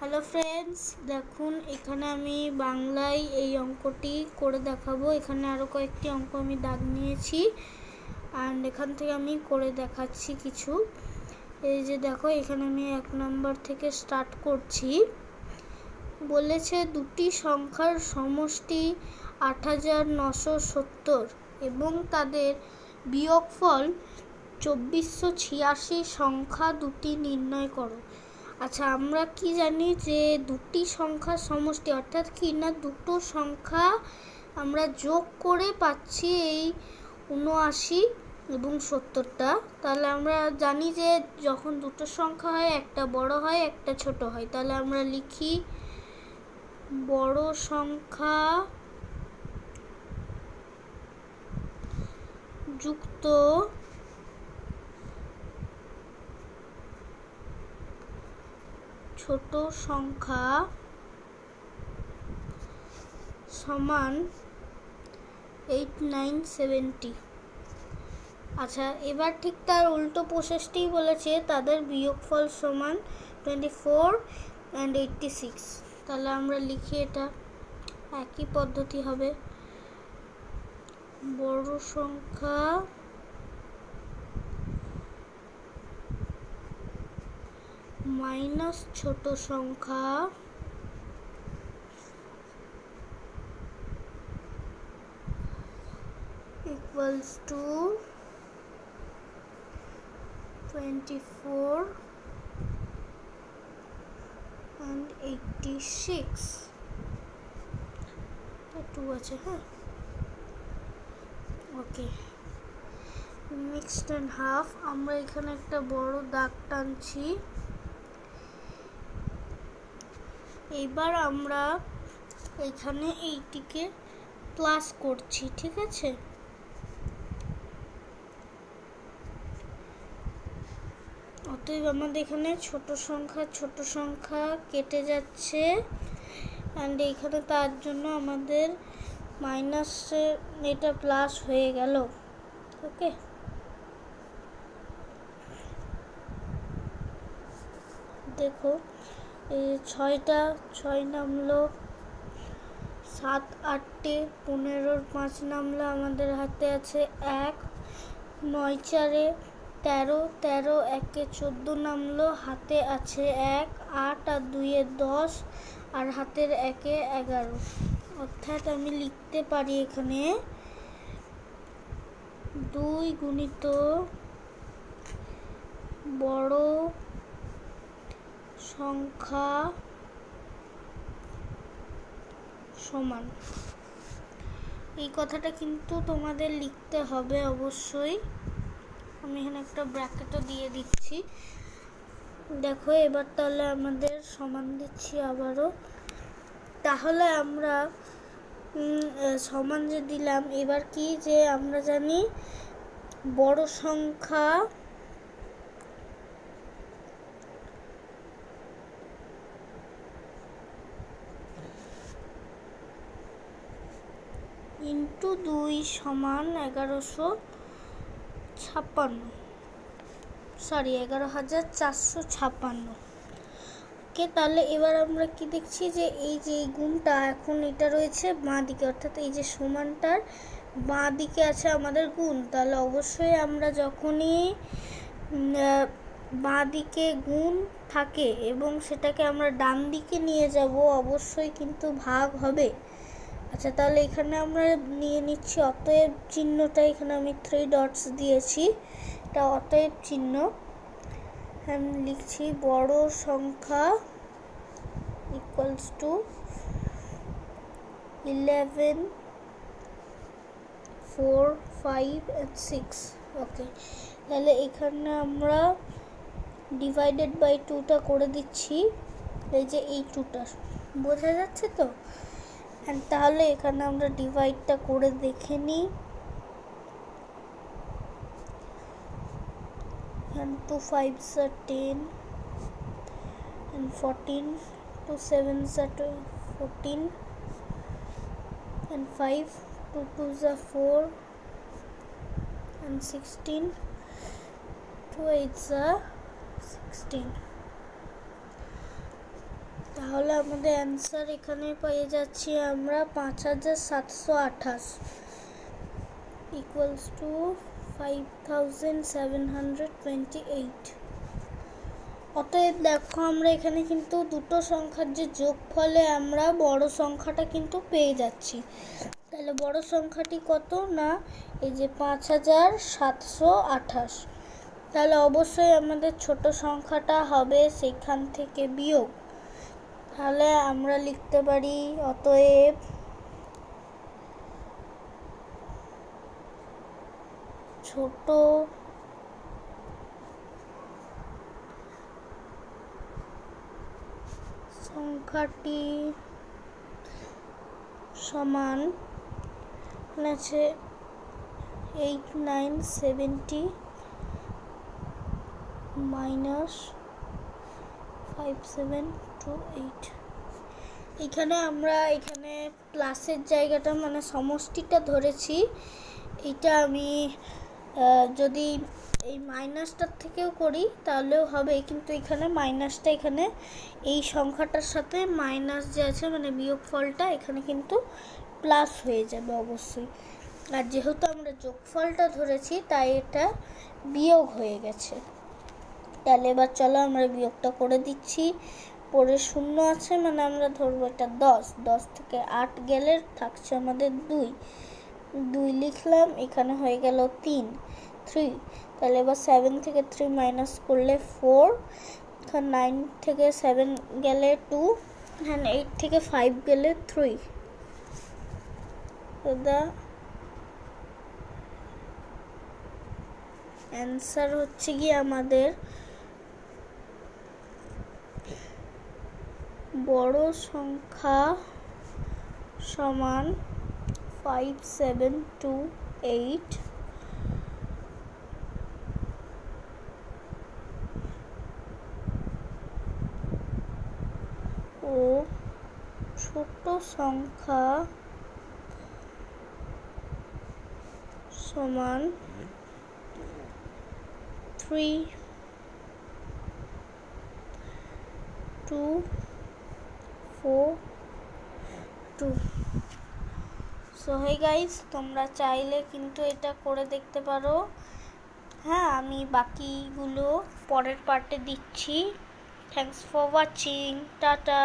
Hello friends, দেখুন এখানে আমি বাংলায় এই অঙ্কটি করে দেখাবো। এখানে আরও কয়েকটি অঙ্ক আমি দাগ নিয়েছি অ্যান্ড এখান থেকে আমি করে দেখাচ্ছি কিছু। এই যে দেখো, এখানে আমি 1 নম্বর থেকে স্টার্ট করছি। বলেছে দুটি সংখ্যার সমষ্টি 8970 এবং তাদের বিয়োগফল 2486 সংখ্যা দুটি নির্ণয় করো। আচ্ছা, আমরা কি জানি যে দুটি সংখ্যার সমষ্টি অর্থাৎ কি না, দুটো সংখ্যা আমরা যোগ করে পাচ্ছি এই 79 এবং 70টা। তাহলে আমরা জানি যে যখন দুটো সংখ্যা হয়, একটা বড় হয় একটা ছোট হয়। তাহলে আমরা লিখি বড় সংখ্যা যুক্ত ছোট সংখ্যা সমান 8970। আচ্ছা, এবার ঠিক তার উল্টো প্রসেসটি বলেছে, তাদের বিয়োগফল সমান 24 and 86। তাহলে আমরা লিখি এটা একই পদ্ধতি হবে। বড় সংখ্যা মাইনাস ছোট সংখ্যা equals to 24 and 86। 2 আছে, হ্যাঁ, ওকে। মিক্সড অ্যান্ড হাফ, আমরা এখানে একটা বড় দাগ টানছি। এবার আমরা এখানে এইটিকে প্লাস করছি, ঠিক আছে। অতএব আমাদের এখানে ছোট সংখ্যা কেটে যাচ্ছে অ্যান্ড এইখানে তার জন্য আমাদের মাইনাসে এটা প্লাস হয়ে গেল। ওকে, দেখো এই 6 নামলো, 7 8 15 5 নামলো, আমাদের হাতে আছে 1, 9 4 13 13 1 14 নামলো, হাতে আছে 1, 8 আর 2 10 আর হাতের 1 11। অর্থাৎ আমি লিখতে পারি এখানে 2 গুণিত বড় সংখ্যা সমান, এই কথাটা কিন্তু তোমাদের লিখতে হবে অবশ্যই। আমি এখানে একটা ব্র্যাকেটও দিয়ে দিচ্ছি। দেখো এবার তাহলে আমাদের সমান দিচ্ছি আবারও। তাহলে আমরা সমান যে দিলাম, এবার কি যে আমরা জানি বড় সংখ্যা ইন্টু 2 সমান 11,456। ওকে, তাহলে এবার আমরা কি দেখছি যে এই যে এই গুণটা এখন এটা রয়েছে বাঁ দিকে, অর্থাৎ এই যে সমানটার বাঁ দিকে আছে আমাদের গুণ। তাহলে অবশ্যই আমরা যখনই বাঁ দিকে গুণ থাকে এবং সেটাকে আমরা ডান দিকে নিয়ে যাব, অবশ্যই কিন্তু ভাগ হবে। আচ্ছা, তাহলে এখানে আমরা নিয়ে নিচ্ছি অতএব চিহ্নটা, এখানে আমি 3 ডটস দিয়েছি, এটা অতএব চিহ্ন। আমি লিখছি বড় সংখ্যা ইকুয়ালস টু 11 4 5 and 6। ওকে, তাহলে এখানে আমরা ডিভাইডেড বাই 2টা করে দিচ্ছি, এই যে এই 2টা বোঝা যাচ্ছে তো। তাহলে এখানে আমরা ডিভাইডটা করে দেখে নিই। 2 5s are 10 and 14, 2 7s are 14 and 5, 2 2s are 4 and 16, 2 8s are 16। তাহলে আমাদের অ্যান্সার এখানে পেয়ে যাচ্ছি আমরা 5728 ইকুয়ালস টু 5728। অতএব দেখো আমরা এখানে কিন্তু দুটো সংখ্যার যে যোগফলে আমরা বড় সংখ্যাটা কিন্তু পেয়ে যাচ্ছি। তাহলে বড় সংখ্যাটি কত না এই যে 5728। তাহলে অবশ্যই আমাদের ছোট সংখ্যাটা হবে সেখান থেকে বিয়োগ। তাহলে আমরা লিখতে পারি অতএব ছোট সংখ্যাটি সমান আছে 8970 মাইনাস 5728। এখানে আমরা এখানে প্লাসের জায়গাটা মানে সমষ্টিটা ধরেছি। এটা আমি যদি এই মাইনাসটার থেকেও করি তাহলেও হবে, কিন্তু এখানে মাইনাসটা এখানে এই সংখ্যাটার সাথে মাইনাস যে আছে মানে বিয়োগফলটা এখানে কিন্তু প্লাস হয়ে যাবে অবশ্যই। আর যেহেতু আমরা যোগফলটা ধরেছি তাই এটা বিয়োগ হয়ে গেছে। তাহলে এবার চলো আমরা বিয়োগটা করে দিচ্ছি। পরে শূন্য আছে মানে আমরা ধরবো এটা 10, 10 থেকে 8 গেলে থাকছে আমাদের 2 লিখলাম, এখানে হয়ে গেল 3। তাহলে এবার 7 থেকে 3 মাইনাস করলে 4, এখানে 9 থেকে 7 গেলে 2, এখানে 8 থেকে 5 গেলে 3। তো দা অ্যান্সার হচ্ছে কি আমাদের বড় সংখ্যা সমান 5728 ও ছোট সংখ্যা সমান 3242। সো হে গাইস, তোমরা চাইলে কিন্তু এটা করে দেখতে পারো। হ্যাঁ, আমি বাকিগুলো পরের পার্টে দিচ্ছি। Thanks for watching, tata.